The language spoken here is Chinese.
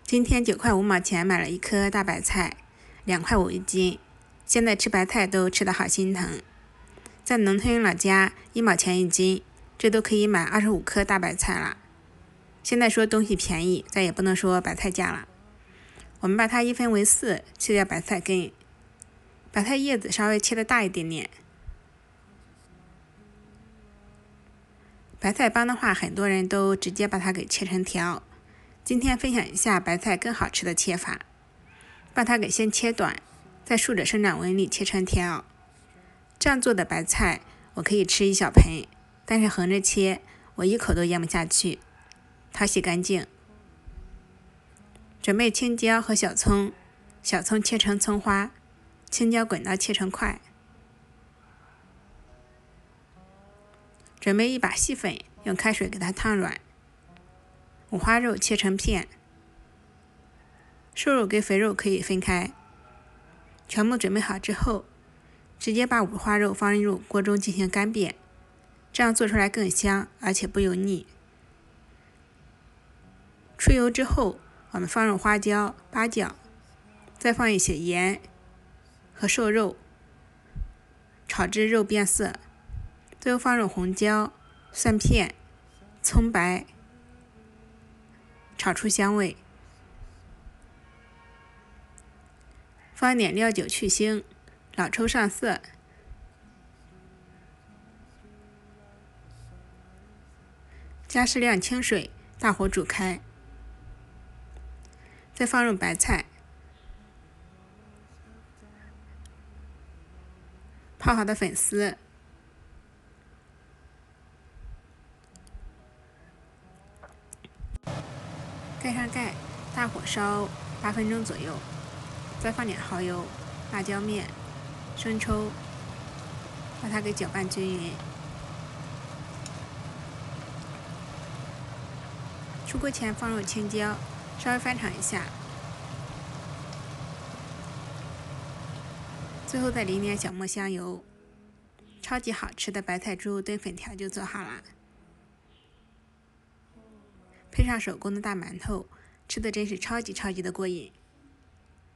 今天9块5毛钱买了一颗大白菜，2块5一斤。现在吃白菜都吃得好心疼。在农村老家1毛钱一斤，这都可以买25颗大白菜了。现在说东西便宜，再也不能说白菜价了。我们把它一分为4，去掉白菜根，白菜叶子稍微切得大一点点。白菜帮的话，很多人都直接把它给切成条。今天分享一下白菜更好吃的切法，把它给先切短，再竖着生长纹理切成条。这样做的白菜我可以吃一小盆，但是横着切我一口都咽不下去。淘洗干净。准备青椒和小葱，小葱切成葱花，青椒滚刀切成块。准备一把细粉，用开水给它烫软。五花肉切成片，瘦肉跟肥肉可以分开。全部准备好之后，直接把五花肉放入锅中进行干煸，这样做出来更香，而且不油腻。出油之后，我们放入花椒、八角，再放一些盐和瘦肉，炒至肉变色。最后放入红椒、蒜片、葱白，炒出香味。放一点料酒去腥，老抽上色。加适量清水，大火煮开。再放入白菜，泡好的粉丝，盖上盖，大火烧8分钟左右。再放点蚝油、辣椒面、生抽，把它给搅拌均匀。出锅前放入青椒，稍微翻炒一下，最后再淋点小磨香油。超级好吃的白菜猪肉炖粉条就做好了，配上手工的大馒头，吃的真是超级的过瘾。